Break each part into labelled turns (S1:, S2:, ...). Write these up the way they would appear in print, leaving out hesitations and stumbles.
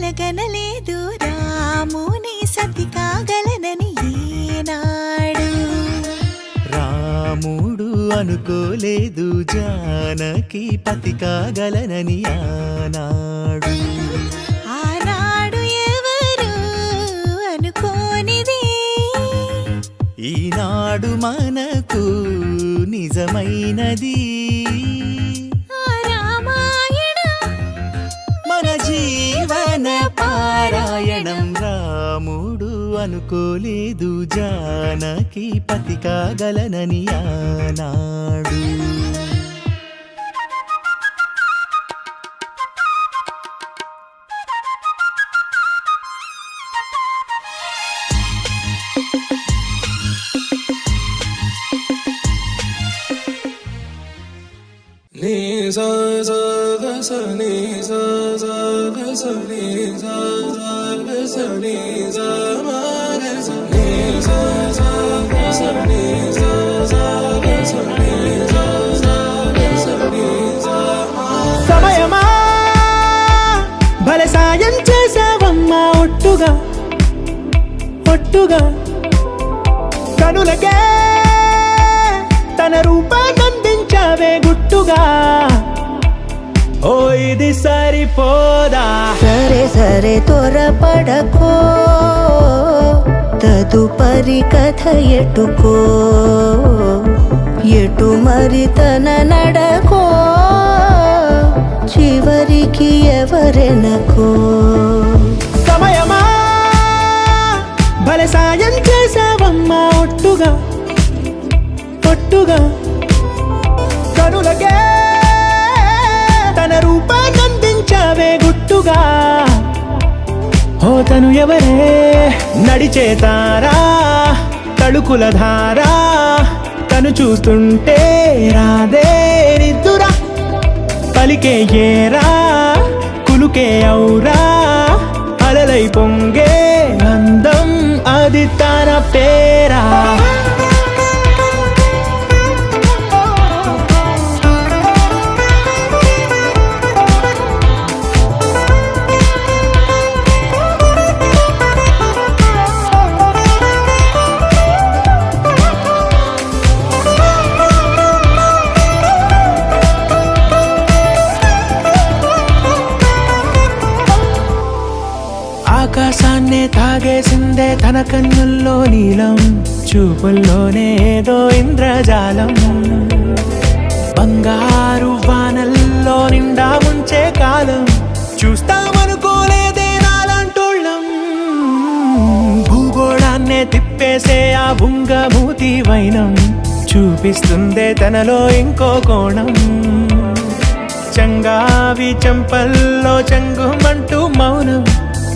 S1: కలగనలేదు రాముని సతి కాగలనని ఏనాడు.
S2: రాముడు అనుకోలేదు జానకి పతి కాగలనని ఆనాడు.
S1: ఆనాడు ఎవరు అనుకోనిది
S2: ఈనాడు మనకు నిజమైనది. మన జీవన పారాయణం. రాముడు అనుకోలేదు జానకి పతి కాగలనని ఆనాడు.
S3: ni sa sa ga sa ni sa sa ga sa ni sa sa ga sa ni sa ma ga sa ni sa sa ga sa ni sa sa ga sa ni sa sa ga sa ni sa ma.
S4: సమయమా భలే సాయం చేసావమ్మా ఒట్టుగా ఒట్టుగా కనులకే తన రూపాన్నందించావే గుట్టుగా. ఓ ఇది సరిపోదా?
S1: సరే సరే త్వరపడకో తదుపరి కథ ఎటుకో ఎటు మరి తన నడకో చివరికి ఎవరెనకో.
S4: సమయమా భలే సాయం చేసావమ్మా ఒట్టుగా ఒట్టుగా కనులకే తన రూపాన్నందించావే గుట్టుగా. ఓ తను ఎవరే నడిచే తారా తళుకుల ధారా తను చూస్తుంటే రాదే నిద్దురా పలికే ఏరా కులుకే ఔరా అలలై పొంగే అందం అది తన పేరా. ఆకాశాన్నే తాగేసిందే తన కన్నుల్లో నీలం చూపుల్లోనే ఏదో ఇంద్రజాలం. బంగారు వానల్లో నిండా ముంచే కాలం చూస్తామనుకోలేదే నాలాంటోళ్ళం. భూగోళాన్నే తిప్పేసే ఆ బుంగమూతి వైనం చూపిస్తుందే తనలో ఇంకో కోణం. చంగావి చంపల్లో చంగుమంటూ మౌనం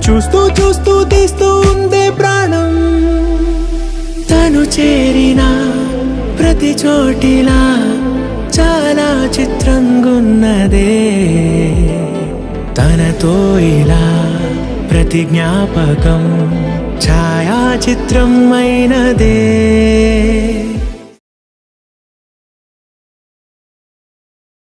S4: చూస్తూ చూస్తూ తీస్తూ ఉందే ప్రాణం. తను చేరిన ప్రతి చోటిలా చాలా చిత్రంగున్నదే తనతో ఇలా ప్రతి జ్ఞాపకం ఛాయాచిత్రం అయినదే.